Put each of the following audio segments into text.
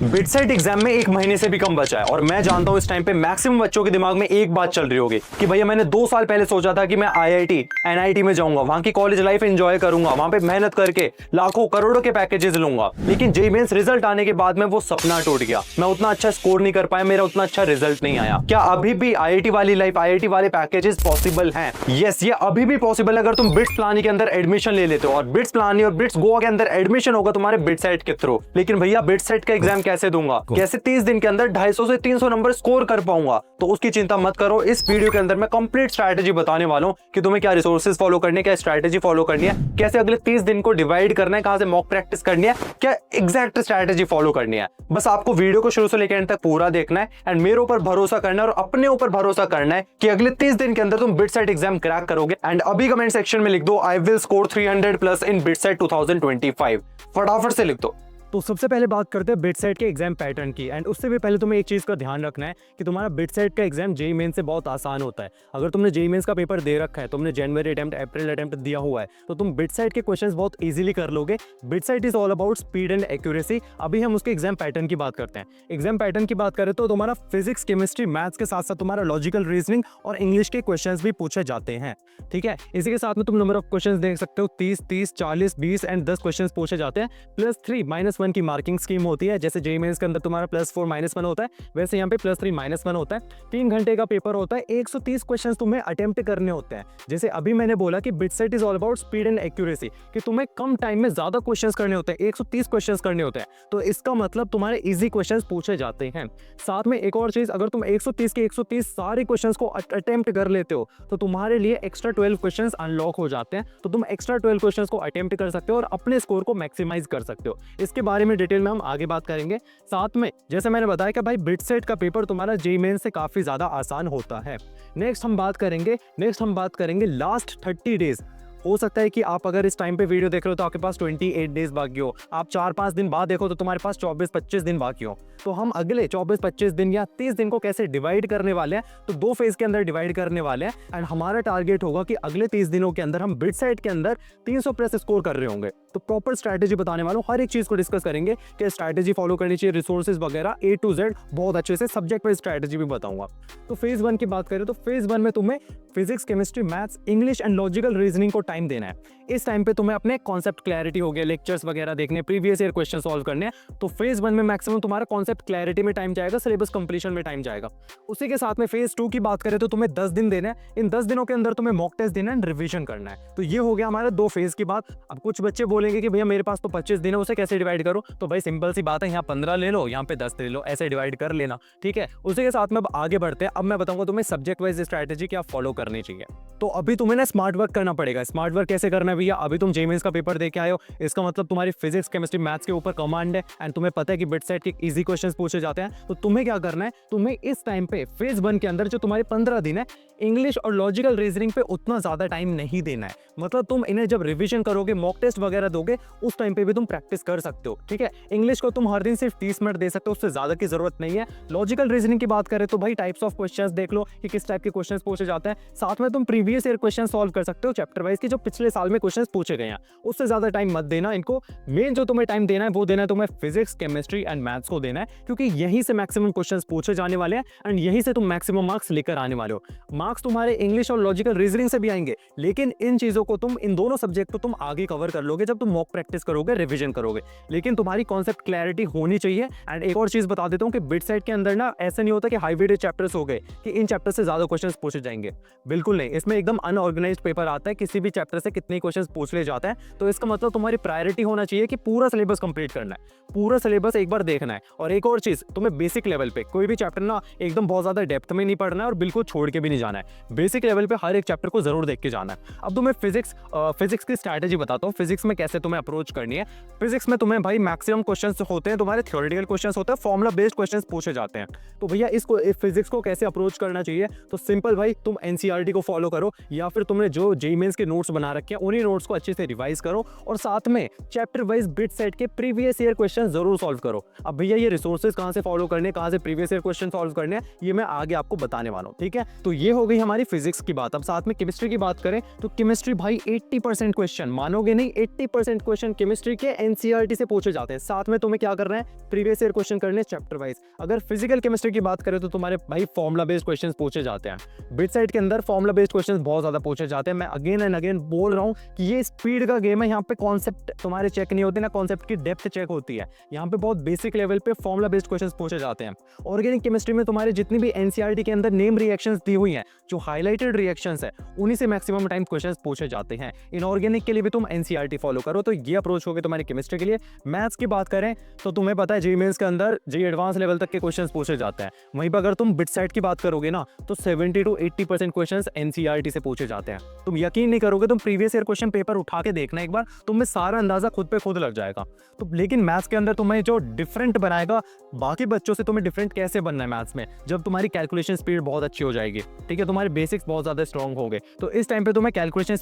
BITSAT exam में 1 महीने से भी कम बचा है और मैं जानता हूं इस टाइम पे मैक्सिमम बच्चों के दिमाग में एक बात चल रही होगी कि भैया मैंने 2 साल पहले सोचा था कि मैं आईआईटी एनआईटी में जाऊंगा, वहां की कॉलेज लाइफ एंजॉय करूंगा, वहां पे मेहनत करके लाखों करोड़ों के पैकेजेस लूंगा, लेकिन जेईई मेंस रिजल्ट आने के बाद में वो सपना टूट गया। मैं उतना अच्छा स्कोर नहीं कर पाया, मेरा उतना अच्छा रिजल्ट नहीं आया। क्या अभी भी आईआईटी वाली लाइफ, आईआईटी वाले पैकेजेस पॉसिबल हैं? यस, ये अभी भी पॉसिबल है अगर तुम बिट्स प्लानी के अंदर एडमिशन ले लेते हो और बिट्स प्लानी और बिट्स गोवा के अंदर एडमिशन होगा तुम्हारे बिटसेट के थ्रू। लेकिन भैया बिटसेट का एग्जाम कैसे दूंगा, कैसे 30 दिन के अंदर 250 से 300 नंबर स्कोर कर पाऊंगा? तो उसकी चिंता मत करो, इस वीडियो के अंदर मैं कंप्लीट स्ट्रैटेजी बताने वाला हूं कि तुम्हें क्या रिसोर्सेज फॉलो करने, क्या स्ट्रैटेजी फॉलो करनी है, कैसे अगले 30 दिन को डिवाइड करना है, कहां से मॉक प्रैक्टिस करनी है, क्या एग्जैक्ट स्ट्रैटेजी फॉलो करनी है। बस आपको वीडियो को शुरू से लेकर एंड तक पूरा देखना है एंड मेरे ऊपर भरोसा करना है और अपने ऊपर भरोसा करना है कि अगले 30 दिन के अंदर तुम बिटसेट एग्जाम क्रैक करोगे। एंड अभी कमेंट सेक्शन में लिख दो I will score 300+ in BITSAT 2025। फटाफट से लिख दो। तो सबसे पहले बात करते हैं बिटसेट के एग्जाम पैटर्न की। एंड उससे भी पहले तुम्हें एक चीज़ का ध्यान रखना है कि तुम्हारा बिटसेट का एग्जाम जेईई मेंस से बहुत आसान होता है। अगर तुमने जेईई मेंस का पेपर दे रखा है, तुमने जनवरी अटेम्प्ट, अप्रैल अटेम्प्ट दिया हुआ है, तो तुम बिटसेट के क्वेश्चंस बहुत इजीली कर लोगे। BITSAT is all about speed and accuracy. अभी हम उसके एग्जाम पैटर्न की बात करते हैं। एग्जाम पैटर्न की बात करें तो तुम्हारा फिजिक्स, केमिस्ट्री, मैथ्स के साथ साथ तुम्हारा लॉजिकल रीजनिंग और इंग्लिश के क्वेश्चन भी पूछे जाते हैं। ठीक है, इसी के साथ में तुम नंबर ऑफ क्वेश्चन देख सकते हो, 30, 30, 40, 20 एंड 10 क्वेश्चन पूछे जाते हैं। +3 -1 की मार्किंग स्कीम होती है। जैसे जेईई मेंस के अंदर तुम्हारा +4 -1 होता है, वैसे यहाँ पे +3 -1 होता है। 3 घंटे का पेपर होता है, 130 क्वेश्चंस तुम्हें अटेम्प्ट करने होते हैं। जैसे अभी मैंने बोला कि BITSAT is all about speed and accuracy, कि तुम्हें कम टाइम में ज्यादा क्वेश्चंस करने होते हैं, 130 क्वेश्चंस करने होते हैं। तो इसका मतलब तुम्हारे इजी क्वेश्चंस पूछे जाते हैं। साथ में एक और चीज, अगर तुम 130 के 130 सारे क्वेश्चंस को अटेम्प्ट कर लेते हो तो तुम्हारे लिए एक्स्ट्रा 12 क्वेश्चंस अनलॉक हो जाते हैं। तो तुम एक्स्ट्रा 12 क्वेश्चंस को अटेम्प्ट कर सकते हो और अपने स्कोर को मैक्सिमाइज कर सकते हो। इसके बारे में डिटेल में हम आगे बात करेंगे। साथ में जैसे मैंने बताया कि भाई बिटसेट का पेपर तुम्हारा जेईई मेंस से काफी ज्यादा आसान होता है। नेक्स्ट हम बात करेंगे लास्ट 30 डेज। हो सकता है कि आप अगर इस टाइम पे वीडियो देख रहे हो तो आपके पास 28 डेज बाकी हो, आप 4-5 दिन बाद देखो तो तुम्हारे पास 24-25 दिन बाकी हो। तो हम अगले 24-25 दिन या 30 दिन को कैसे डिवाइड करने वाले हैं, तो 2 फेज के अंदर डिवाइड करने वाले हैं। एंड हमारा टारगेट होगा कि अगले 30 दिनों के अंदर हम बिटसेट के अंदर 300+ स्कोर कर रहे होंगे। तो प्रॉपर स्ट्रैटेजी बताने वाला हूँ, हर एक चीज को डिस्कस करेंगे कि स्ट्रैटेजी फॉलो करनी चाहिए, रिसोर्सेज वगैरह A to Z बहुत अच्छे से, सब्जेक्ट वाइज स्ट्रैटेजी भी बताऊंगा। तो फेज 1 की बात करें तो फेज 1 में तुम्हें physics, chemistry, maths, English and logical reasoning को टाइम देना है। इस टाइम पे तुम्हें अपने कॉन्सेप्ट क्लैरिटी हो गया, लेक्चर्स वगैरह देखने, प्रीवियस ईयर क्वेश्चन सॉल्व करने हैं। तो फेज 1 में मैक्सिमम तुम्हारा कॉन्सेप्ट क्लैरिटी में टाइम जाएगा, सिलेबस कंप्लीशन में टाइम जाएगा। उसी के साथ में फेज 2 की बात करें तो तुम्हें 10 दिन देना है। इन 10 दिनों के अंदर तुम्हें मॉक टेस्ट देना है, रिवीजन करना है। तो ये हो गया हमारे 2 फेज की बात। अब कुछ बच्चे बोलेंगे कि भैया मेरे पास तो 25 दिन है, उसे कैसे डिवाइड करो? तो भाई सिंपल सी बात है, यहाँ 15 ले लो, यहाँ पे 10 ले लो, ऐसे डिवाइड कर लेना। ठीक है, उसी के साथ में अब आगे बढ़ते हैं। अब मैं बताऊंगा तुम्हें सब्जेक्ट वाइज स्ट्रैटेजी क्या फॉलो करनी चाहिए। तो अभी तुम्हें ना स्मार्ट वर्क करना पड़ेगा। स्मार्ट वर्क कैसे करना है भैया? अभी तुम जेईई मेंस का पेपर दे के आए हो, इसका मतलब तुम्हारी फिजिक्स, केमिस्ट्री, मैथ्स के ऊपर कमांड है एंड तुम्हें पता है कि बिटसेट के इजी क्वेश्चंस पूछे जाते हैं। तो तुम्हें क्या करना है, तुम्हें इस टाइम पे फेज 1 के अंदर जो तुम्हारे 15 दिन है, इंग्लिश और लॉजिकल रीजनिंग पे उतना ज्यादा टाइम नहीं देना है। मतलब तुम इन्हें जब रिवीजन करोगे, मॉक टेस्ट वगैरह दोगे, उस टाइम पे भी तुम प्रैक्टिस कर सकते हो। ठीक है, इंग्लिश को तुम हर दिन सिर्फ 30 मिनट दे सकते हो, उससे ज्यादा की जरूरत नहीं है। लॉजिकल रीजनिंग की बात करें तो भाई टाइप्स ऑफ क्वेश्चंस देख लो कि किस टाइप के क्वेश्चंस पूछे जाते हैं। साथ में तुम प्रीवियस ईयर क्वेश्चन सॉल्व कर सकते हो चैप्टर वाइज, की जो पिछले साल में क्वेश्चंस पूछे गए हैं। उससे ज्यादा टाइम मत देना इनको। मेन जो तुम्हें टाइम देना है वो देना है तुम्हें फिजिक्स, केमिस्ट्री एंड मैथ्स को देना है, क्योंकि यहीं से मैक्सिमम क्वेश्चंस पूछे जाने वाले हैं एंड यहीं से तुम मैक्सिमम मार्क्स लेकर आने वाले हो। मार्क्स तुम्हारे इंग्लिश और लॉजिकल रीजनिंग से भी आएंगे, लेकिन इन चीजों को तुम, इन दोनों सब्जेक्ट को तुम आगे कवर कर लोगे जब तुम मॉक प्रैक्टिस करोगे, रिवीजन करोगे। लेकिन तुम्हारी कॉन्सेप्ट क्लैरिटी होनी चाहिए। एंड एक और चीज बता देता हूँ कि बिटसेट के अंदर ना ऐसा नहीं होता कि हाई वेटेज चैप्टर्स हो गए कि इन चैप्टर से ज्यादा क्वेश्चंस पूछे जाएंगे। बिल्कुल नहीं, इसमें एकदम अनऑर्गेनाइज्ड पेपर आता है, किसी भी चैप्टर से कितने क्वेश्चंस पूछ ले जाते हैं। तो इसका मतलब तुम्हारी प्रायोरिटी होना चाहिए कि पूरा सिलेबस कंप्लीट करना है, पूरा सिलेबस एक बार देखना है। और एक और चीज, तुम्हें बेसिक लेवल पे कोई भी चैप्टर ना एकदम बहुत ज्यादा डेप्थ में नहीं पढ़ना है और बिल्कुल छोड़ के भी नहीं जाना है। बेसिक लेवल पे हर एक चैप्टर को जरूर देख के जाना है। अब तुम्हें फिजिक्स की स्ट्रैटेजी बताता हूँ, फिजिक्स में कैसे तुम्हें अप्रोच करनी है। फिजिक्स में तुम्हें भाई मैक्सिमम क्वेश्चंस होते हैं तुम्हारे थ्योरेटिकल क्वेश्चंस होते हैं, फॉर्मुला बेस्ड क्वेश्चंस पूछे जाते हैं। तो भैया इसको फिजिक्स को कैसे अप्रोच करना चाहिए? तो सिंपल भाई, तुम एनसीईआरटी को फॉलो करो, या फिर तुमने जो जेईई मेंस के नोट्स बना रखे हैं उन्हीं नोट्स को अच्छे से रिवाइज करो, और साथ में चैप्टर वाइज बिट सेट के प्रीवियस ईयर क्वेश्चन जरूर सॉल्व करो। अब भैया ये रिसोर्सेज कहाँ से फॉलो करने, कहाँ से प्रीवियस ईयर क्वेश्चन सॉल्व करने हैं, ये मैं आगे आपको बताने वाला हूँ, ठीक है। तो ये हो गई हमारी फिजिक्स की बात। अब साथ में केमिस्ट्री की बात करें तो केमिस्ट्री भाई 80% क्वेश्चन, मानोगे नहीं, 80% क्वेश्चन केमिस्ट्री के एनसीईआरटी से पूछे जाते हैं। साथ में तुम्हें क्या करना है, प्रीवियस ईयर क्वेश्चन करने चैप्टर वाइज। अगर फिजिकल केमिस्ट्री की बात करें तो तुम्हारे भाई फॉर्मुला बेस्ड क्वेश्चंस पूछे जाते हैं। बिट साइड के अंदर फॉर्मुला बेस्ड क्वेश्चंस बहुत ज्यादा पूछे जाते हैं। मैं अगेन एंड अगेन बोल रहा हूँ कि ये स्पीड का गेम है, यहाँ पे कॉन्सेप्ट तुम्हारे चेक नहीं होते ना, कॉन्सेप्ट की डेप्थ चेक होती है। यहाँ पे बहुत बेसिक लेवल पे फॉर्मुला बेस्ड क्वेश्चंस पूछे जाते हैं। ऑर्गेनिक केमिस्ट्री में तुम्हारे जितनी भी एनसीईआरटी के अंदर नेम रिएक्शंस दी हुई हैं, जो हाईलाइटेड रिएक्शंस है, उन्हीं से मैक्सिमम टाइम क्वेश्चंस पूछे जाते हैं। इनऑर्गेनिक के लिए भी तुम एनसीईआरटी फॉलो करो, तो ये अप्रोच होगी तुम्हारी केमिस्ट्री के लिए। मैथ्स की बात करें तो तुम्हें पता है जेईई मेंस के अंदर जेईई एडवांस लेवल तक के क्वेश्चंस पूछे जाते हैं। वहीं पर अगर तुम बिट साइड की बात करोगे ना तो 70 to 80% क्वेश्चंस एनसीईआरटी से पूछे जाते हैं। तुम यकीन नहीं करोगे, तुम प्रीवियस ईयर क्वेश्चन पेपर उठा के देखना एक बार, तुम्हें सारा अंदाजा खुद पे खुद लग जाएगा। तो लेकिन मैथ्स के अंदर तुम्हें जो डिफरेंट बनाएगा बाकी बच्चों से, तुम्हें डिफरेंट कैसे बनना है मैथ्स में, जब तुम्हारी कैलकुलेशन स्पीड बहुत अच्छी हो जाएगी, ठीक है, तुम्हारे बेसिक्स बहुत ज्यादा स्ट्रॉन्ग होंगे, तो इस टाइम पे तुम्हें कैलकुलेशन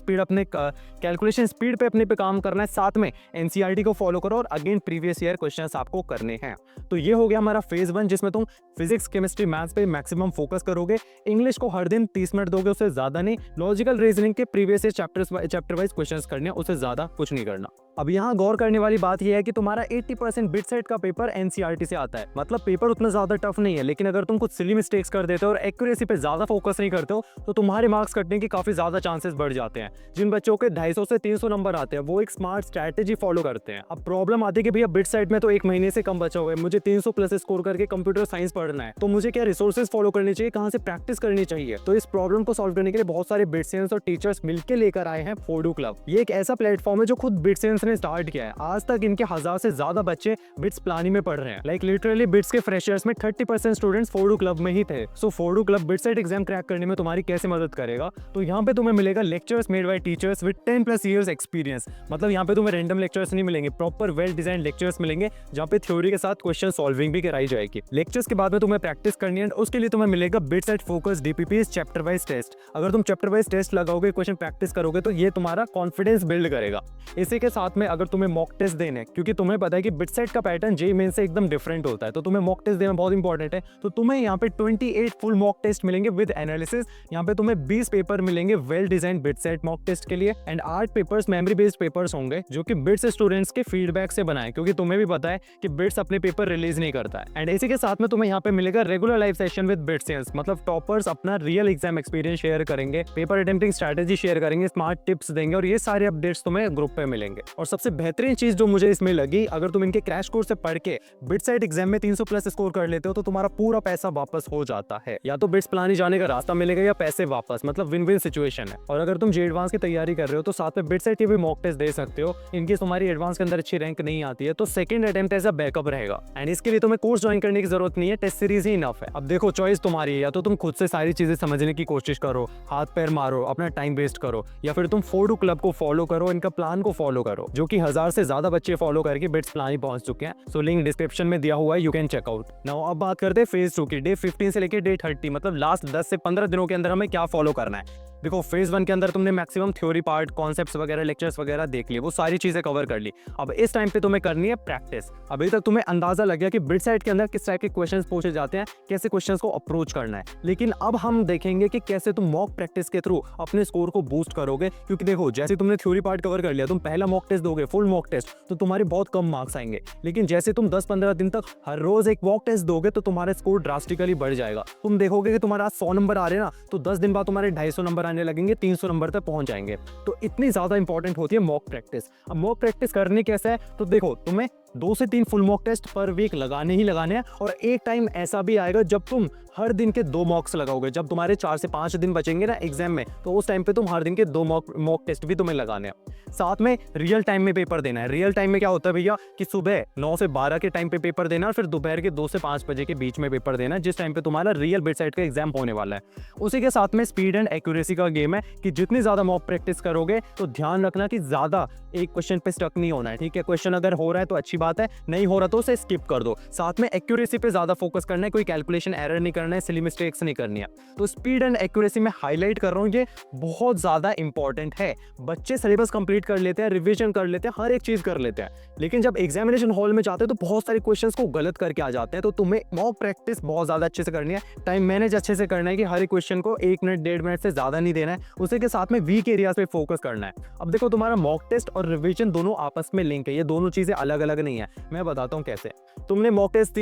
स्पीड पे अपने पे काम करना है। साथ में एनसीईआरटी को फॉलो करो और अगेन प्रीवियस ईयर क्वेश्चंस आपको करने हैं। तो ये हो गया हमारा फेज 1, जिसमें तुम फिजिक्स केमिस्ट्री मैथ्स पे मैक्सिमम फोकस करोगे। इंग्लिश को हर दिन 30 मिनट दोगे, उससे ज्यादा नहीं। लॉजिकल रीजनिंग के previous year chapter wise questions करने हैं, उससे ज्यादा कुछ नहीं करना। अब यहाँ गौर करने वाली बात यह है कि तुम्हारा 80% बिट सेट का पेपर एनसीईआरटी से आता है, मतलब पेपर उतना ज्यादा टफ नहीं है। लेकिन अगर तुम कुछ सिली मिस्टेक्स कर देते हो और एक्यूरेसी पे ज्यादा फोकस नहीं करते हो तो तुम्हारे मार्क्स कटने के काफी ज्यादा चांसेस बढ़ जाते हैं। जिन बच्चों के 250 से 300 नंबर आते हैं वो एक स्मार्ट स्ट्रैटेजी फॉलो करते हैं। अब प्रॉब्लम आती है कि भैया बिट साइड में तो 1 महीने से कम बचा हुआ है, मुझे 300 प्लस स्कोर करके कंप्यूटर साइंस पढ़ना है, तो मुझे क्या रिसोर्सेज फॉलो करनी चाहिए, कहाँ से प्रैक्टिस करनी चाहिए। तो इस प्रॉब्लम को सॉल्व करने के लिए बहुत सारे बिटसेंस और टीचर्स मिलकर लेकर आए हैं फोडू क्लब। ये एक ऐसा प्लेटफॉर्म है जो खुद बिटसेंस ने स्टार्ट किया है। आज तक इनके 1000 से ज्यादा बच्चे बिट्स प्लानिंग में पढ़ रहे हैं। लाइक लिटरली बिट्स के फ्रेशर्स में 30% स्टूडेंट्स फोडू क्लब में ही थे। सो फोडू club BITSAT exam crack करने में तुम्हारी कैसे मदद करेगा, तो यहाँ पे तुम्हें मिलेगा lectures made by teachers with 10+ years experience. मतलब यहाँ पे तुम्हें रैंडम लेक्चर्स नहीं मिलेंगे, प्रॉपर वेल डिजाइन लेक्चर्स मिलेंगे जहाँ पे थ्योरी के साथ क्वेश्चन सॉल्विंग भी कराई जाएगी। लेक्चर्स के बाद में तुम्हें प्रैक्टिस करनी है, उसके लिए तुम्हें मिलेगा BITSAT focus DPPs chapter wise test. अगर तुम चैप्टर वाइज टेस्ट लगाओगे, क्वेश्चन प्रैक्टिस करोगे, तो ये तुम्हारा कॉन्फिडेंस बिल्ड करेगा। इसी के साथ में अगर तुम्हें मॉक टेस्ट देने, क्योंकि तुम्हें पता है कि बिट साइड का पैटर्न जेईई मेंस से एकदम डिफरेंट होता है, तो तुम्हें मॉक टेस्ट देना बहुत इंपॉर्टेंट है। तो तुम्हें यहाँ पे 28 फुल मॉक टेस्ट मिलेंगे विद एनालिसिस। यहाँ पे तुम्हें 20 पेपर मिलेंगे well design bit side mock test के लिए, and 8 papers memory based papers होंगे जो कि बिट्स स्टूडेंट्स के फीडबैक से बनाए, क्योंकि तुम्हें भी पता है कि बिट्स अपने पेपर रिलीज नहीं करता है। एंड इसी के साथ में तुम्हें यहाँ पे मिलेगा रेगुलर लाइव सेशन विद बिटसेंस, मतलब टॉपर्स अपना रियल एग्जाम एक्सपीरियंस शेयर करेंगे, पेपर अटेम्प्टिंग स्ट्रेटेजी शेयर करेंगे, स्मार्ट टिप्स देंगे, और ये सारे अपडेट्स तुम्हें ग्रुप पे मिलेंगे। और सबसे बेहतरीन चीज जो मुझे इसमें लगी, अगर तुम इनके क्रैश कोर्स से पढ़ के बिट साइड एग्जाम में 300 प्लस स्कोर कर लेते हो तो तुम्हारा पूरा पैसा वापस हो जाता है। या तो बिट्स प्लानी जाने का रास्ता मिलेगा या पैसे वापस, मतलब विन विन सिचुएशन है। और अगर तुम जे एडवांस की तैयारी कर रहे हो तो साथ में बिट साइड की भी मॉक टेस्ट दे सकते हो। इनकी तुम्हारी एडवांस के अंदर अच्छी रैंक नहीं आती है तो second attempt as a backup रहेगा। एंड इसके लिए तुम्हें कोर्स ज्वाइन करने की जरूरत नहीं है, टेस्ट सीरीज ही इनफ है। अब देखो चॉइस तुम्हारी है, या तो तुम खुद से सारी चीजें समझने की कोशिश करो, हाथ पैर मारो, अपना टाइम वेस्ट करो, या फिर तुम फोडू क्लब को फॉलो करो, इनका प्लान को फॉलो करो, जो कि 1000 से ज्यादा बच्चे फॉलो करके बिट्स प्लान पहुंच चुके हैं। सो लिंक डिस्क्रिप्शन में दिया हुआ है, यू कैन चेकआउट। नाउ अब बात करते हैं फेज 2 की। डे 15 से लेकर डे 30, मतलब लास्ट 10 से 15 दिनों के अंदर हमें क्या फॉलो करना है। देखो फेज 1 के अंदर तुमने मैक्सिमम थ्योरी पार्ट, कॉन्सेप्ट्स वगैरह, लेक्चर्स वगैरह देख लिए, वो सारी चीजें कवर कर ली। अब इस टाइम पे तुम्हें करनी है प्रैक्टिस। अभी तक तुम्हें अंदाजा लग गया कि बिट साइड के अंदर किस टाइप के क्वेश्चंस पूछे जाते हैं, कैसे क्वेश्चंस को अप्रोच करना है। लेकिन अब हम देखेंगे कि कैसे तुम मॉक प्रैक्टिस के थ्रू अपने स्कोर को बूस्ट करोगे। क्योंकि देखो जैसे तुमने थ्योरी पार्ट कवर कर लिया, तुम पहला मॉक टेस्ट दोगे, फुल मॉक टेस्ट, तो तुम्हारे बहुत कम मार्क्स आएंगे। लेकिन जैसे तुम 10-15 दिन तक हर रोज एक मॉक टेस्ट दोगे तो तुम्हारा स्कोर ड्रास्टिकली बढ़ जाएगा। तुम देखोगे कि तुम्हारा 100 नंबर आ रहे हैं ना, तो 10 दिन बाद तुम्हारे 250 नंबर आने लगेंगे, 300 नंबर तक पहुंच जाएंगे। तो इतनी ज्यादा इंपॉर्टेंट होती है मॉक प्रैक्टिस। अब मॉक प्रैक्टिस करनी कैसे है, तो देखो तुम्हें 2 से 3 full mock test per week लगाने ही लगाने हैं। और एक टाइम ऐसा भी आएगा जब तुम हर दिन के 2 मॉक्स लगाओगे। जब तुम्हारे 4 से 5 दिन बचेंगे ना एग्जाम में, तो उस टाइम पे तुम हर दिन के 2 मॉक टेस्ट भी तुम्हें लगाने हैं। साथ में रियल टाइम में पेपर देना है। रियल टाइम में क्या होता है भैया कि सुबह 9 से 12 के टाइम पे पेपर देना और फिर दोपहर के 2 से 5 बजे के बीच में पेपर देना, जिस टाइम पे तुम्हारा रियल बिट साइड का एग्जाम होने वाला है। उसी के साथ में स्पीड एंड एक्यूरेसी का गेम है कि जितनी ज्यादा मॉक प्रैक्टिस करोगे तो ध्यान रखना कि ज्यादा एक क्वेश्चन पे स्टक नहीं होना है, ठीक है। क्वेश्चन अगर हो रहा है तो अच्छी बात है, नहीं हो रहा तो उसे स्किप कर दो। साथ में एक्यूरेसी पे ज़्यादा फोकस करना है, कोई कैलकुलेशन एरर नहीं करना है, सिली मिस्टेक्स नहीं करनी है। तो स्पीड एंड एक्यूरेसी में हाईलाइट कर रहा हूँ, ये बहुत ज़्यादा इंपॉर्टेंट है। बच्चे सिलेबस कंप्लीट कर लेते हैं, रिविजन कर लेते हैं, हर एक चीज़ कर लेते हैं, लेकिन जब एग्जामिनेशन हॉल में जाते हैं तो बहुत सारे क्वेश्चंस को गलत करके आ जाते हैं। तो तुम्हें मॉक प्रैक्टिस बहुत ज़्यादा अच्छे से करनी है, टाइम मैनेज अच्छे से करना है कि हर एक क्वेश्चन को 1 मिनट 1.5 मिनट से ज़्यादा नहीं देना है, उसी के साथ में वीक एरियाज पे फोकस करना है। अब देखो, तुम्हारा मॉक टेस्ट और रिविजन दोनों आपस में लिंक है, ये दोनों चीज़ें अलग अलग नहीं है। मैं बताता हूँ कैसे। तुमने मॉक टेस्ट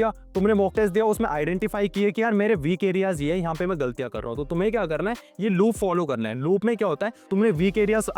दिया, उसमें आइडेंटिफाई किए कि यार मेरे वीक एरियाज ये है, यहाँ पे मैं गलतियाँ कर रहा हूँ। तो तुम्हें क्या करना है, ये लूप फॉलो करना है। लूप में क्या होता है, तुमने वीक एरियाज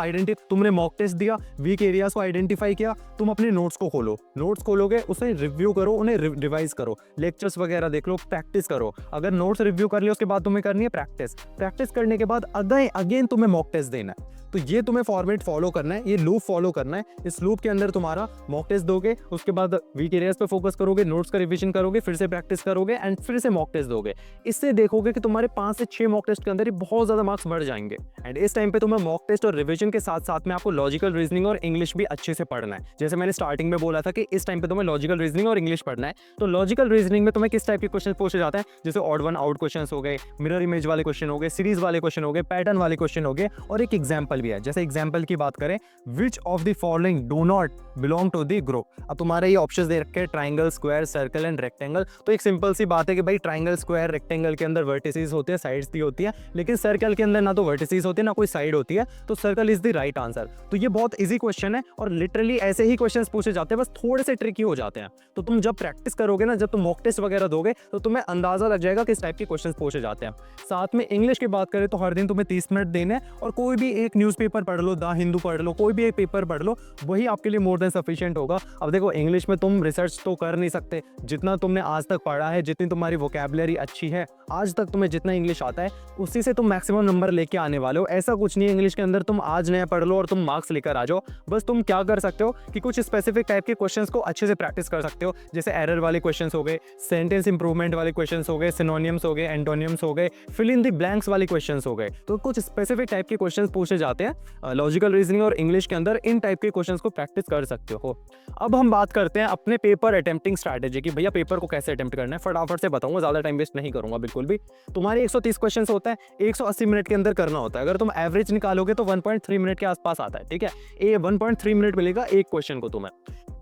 तुमने मॉक टेस्ट दिया, वीक एरियाज को आइडेंटिफाई किया, तुम अपने नोट्स को खोलो, नोट्स खोलोगे, उसे रिव्यू करो, उन्हें रिवाइज करो, लेक्चर्स वगैरह देख लो, प्रैक्टिस करो। अगर नोट्स रिव्यू कर लिया उसके बाद तुम्हें करनी है प्रैक्टिस करने के बाद अगेन तुम्हें मॉक टेस्ट देना है। तो ये तुम्हें फॉर्मेट फॉलो करना है, ये लूप फॉलो करना है। इस लूप के अंदर तुम्हारा मॉक टेस्ट दोगे, उसके बाद वीक एरियाज पे फोकस करोगे, नोट्स का रिवीजन करोगे, फिर से प्रैक्टिस करोगे एंड फिर से मॉक टेस्ट दोगे। इससे देखोगे कि तुम्हारे 5 से 6 मॉक टेस्ट के अंदर ही बहुत ज़्यादा मार्क्स बढ़ जाएंगे। एंड इस टाइम पे तुम्हें मॉक टेस्ट और रिवीजन के साथ साथ में आपको लॉजिकल रीजनिंग और इंग्लिश भी अच्छे से पढ़ना है। जैसे मैंने स्टार्टिंग में बोला था कि इस टाइम पे तुम्हें लॉजिकल रीजनिंग और इंग्लिश पढ़ना है। तो लॉजिकल रीजनिंग में तुम्हें किस टाइप के क्वेश्चन पूछे जाते हैं, जैसे ऑड वन आउट क्वेश्चन हो गए, मिरर इमेज वाले क्वेश्चन हो गए, सीरीज वाले क्वेश्चन हो गए, पैटर्न वाले क्वेश्चन हो गए, और एक एग्जाम्पल भी है। जैसे एग्जाम्पल की बात करें, which of the following do not belong to the group. अब तुम्हारे ये ऑप्शंस दे रखे हैं, triangle, square, circle and rectangle. तो एक सिंपल सी बात है कि भाई ट्राइंगल, स्क्वायर, रेक्टेंगल के अंदर वर्टिसेस होते हैं, साइड्स भी होती है, लेकिन सर्कल के अंदर ना तो वर्टिसेस होते हैं ना कोई साइड होती है, तो circle is the right answer. तो ये बहुत इजी क्वेश्चन है और लिटरली ऐसे ही क्वेश्चंस पूछे जाते हैं, बस थोड़े से ट्रिकी हो जाते हैं। तो तुम जब प्रैक्टिस करोगे ना, जब तुम मॉक टेस्ट वगैरह दोगे, तो तुम्हें अंदाजा लग जाएगा किस टाइप के क्वेश्चंस पूछे जाते हैं। साथ में इंग्लिश की बात करें तो हर दिन तुम्हें 30 मिनट देने हैं, और कोई भी एक न्यूज़पेपर पढ़ लो, द हिंदू पढ़ लो, कोई भी एक पेपर पढ़ लो, वही आपके लिए मोर देन सफिशिएंट होगा। अब देखो, इंग्लिश में तुम रिसर्च तो कर नहीं सकते, जितना तुमने आज तक पढ़ा है, जितनी तुम्हारी वोकैबुलरी अच्छी है, आज तक तुम्हें जितना इंग्लिश आता है, उसी से तुम मैक्सिमम नंबर लेके आने वाले हो। ऐसा कुछ नहीं है इंग्लिश के अंदर तुम आज नया पढ़ लो और तुम मार्क्स लेकर आ जाओ। बस तुम क्या कर सकते हो कि कुछ स्पेसिफिक टाइप के क्वेश्चंस को अच्छे से प्रैक्टिस कर सकते हो, जैसे एरर वाले क्वेश्चंस हो गए, सेंटेंस इंप्रूवमेंट वाले क्वेश्चंस हो गए, सिनोनियम्स हो गए, एंटोनियम्स हो गए, फिल इन द ब्लैंक्स वाले क्वेश्चंस हो गए। तो कुछ स्पेसिफिक टाइप के क्वेश्चंस पूछे जाते हैं लॉजिकल रीजनिंग और इंग्लिश के अंदर, इन टाइप के क्वेश्चंस को प्रैक्टिस कर सकते हो। अब हम बात करते हैं अपने पेपर अटेम्प्टिंग स्ट्रैटेजी की। भैया पेपर को कैसे अटेम्प्ट करना है, फटाफट से बताऊंगा, ज़्यादा टाइम वेस्ट नहीं करूंगा बिल्कुल भी। तुम्हारे 130 क्वेश्चन होता है, 180 मिनट के अंदर करना होता है। अगर तुम एवरेज निकालोगे तो 1.3 मिनट के आसपास आता है, ठीक है। ये 1.3 मिनट मिलेगा एक क्वेश्चन को तुम्हें।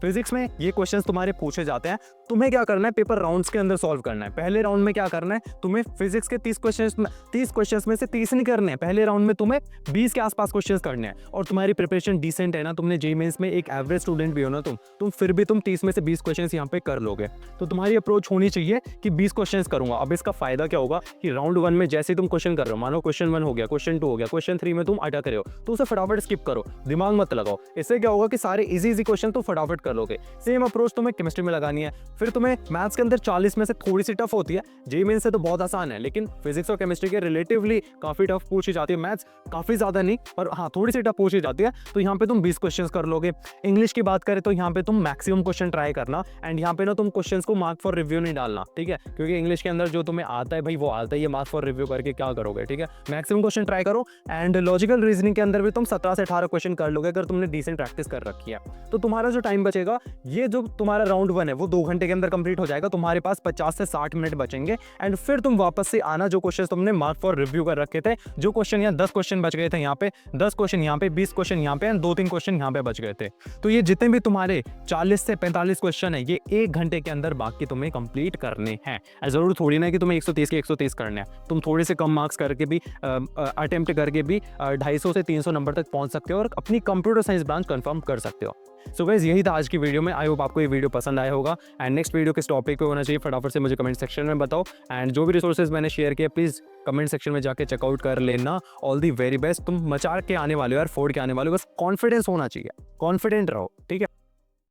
फिजिक्स में ये क्वेश्चंस तुम्हारे पूछे जाते हैं, तुम्हें क्या करना है, पेपर राउंड्स के अंदर सॉल्व करना है। पहले राउंड में क्या करना है, तुम्हें फिजिक्स के 30 क्वेश्चंस में से 30 नहीं करने हैं, पहले राउंड में तुम्हें 20 के आसपास क्वेश्चंस करने हैं। और तुम्हारी प्रिपरेशन डिसेंट है ना, तुमने जेईई मेंस में एक एवरेज स्टूडेंट भी हो ना तुम फिर भी तुम 30 में से 20 क्वेश्चंस यहाँ पे कर लोगे। तो तुम्हारी अप्रोच होनी चाहिए कि 20 क्वेश्चंस करूंगा। अब इसका फायदा क्या होगा कि राउंड 1 में जैसे तुम क्वेश्चन कर रहे हो, मानो क्वेश्चन 1 हो गया, क्वेश्चन 2 हो गया, क्वेश्चन 3 में तुम अटक रहे हो, तो उसे फटाफट स्किप करो, दिमाग मत लगाओ। इससे क्या होगा कि सारे इजी क्वेश्चन तो फटाफट कर लोगे। सेम अप्रोच तुम्हें केमिस्ट्री में लगानी है। फिर तुम्हें मैथ्स के अंदर 40 में से थोड़ी सी टफ होती है, जेईई मेंस से तो बहुत आसान है, लेकिन फिजिक्स और केमिस्ट्री के रिलेटिवली काफी टफ पूछी जाती है। मैथ्स काफी ज्यादा नहीं, पर हाँ थोड़ी सी टफ पूछी जाती है, तो यहाँ पे तुम 20 क्वेश्चंस कर लोगे। इंग्लिश की बात करें तो यहाँ पे तुम मैक्सिमम क्वेश्चन ट्राई करना, एंड यहाँ पे ना तुम क्वेश्चंस को मार्क फॉर रिव्यू नहीं डालना, ठीक है, क्योंकि इंग्लिश के अंदर जो तुम्हें आता है भाई वो आता है, ये मार्क फॉर रिव्यू करके क्या करोगे, ठीक है। मैक्सिमम क्वेश्चन ट्राई करो। एंड लॉजिकल रीजनिंग के अंदर भी तुम 17 से 18 क्वेश्चन कर लोगे अगर तुमने डिसेंट प्रैक्टिस कर रखी है। तो तुम्हारा जो टाइम बचेगा, ये जो तुम्हारा राउंड 1 है वो 2 घंटे के अंदर कंप्लीट हो जाएगा। तुम्हारे पास 50 से 60 मिनट बचेंगे, एंड फिर तुम वापस से आना, जो क्वेश्चन तुमने मार्क फॉर रिव्यू कर रखे थे, जो क्वेश्चन यहाँ 10 क्वेश्चन बच गए थे, यहाँ पे 10 क्वेश्चन, यहाँ पे 20 क्वेश्चन, यहाँ पे एंड 2-3 क्वेश्चन यहाँ पे बच गए थे। तो ये जितने भी तुम्हारे 40 से 45 क्वेश्चन है, ये 1 घंटे के अंदर बाकी तुम्हें कंप्लीट करने हैं। जरूर थोड़ी ना कि तुम्हें 130 के 130 करने हैं, तुम थोड़े से कम मार्क्स करके भी अटेम्प्ट करके भी 250 से 300 नंबर तक पहुंच सकते हो और अपनी कंप्यूटर साइंस ब्रांच कंफर्म कर सकते हो। सो गाइस, यही था आज की वीडियो में। आई होप आपको ये वीडियो पसंद आया होगा, एंड नेक्स्ट वीडियो किस टॉपिक पे होना चाहिए फटाफट से मुझे कमेंट सेक्शन में बताओ। एंड जो भी रिसोर्सेज मैंने शेयर किए प्लीज़ कमेंट सेक्शन में जाके चेकआउट कर लेना। All the very best. तुम मचा के आने वाले हो यार, फोड़ के आने वाले हो, बस कॉन्फिडेंस होना चाहिए, कॉन्फिडेंट रहो, ठीक है।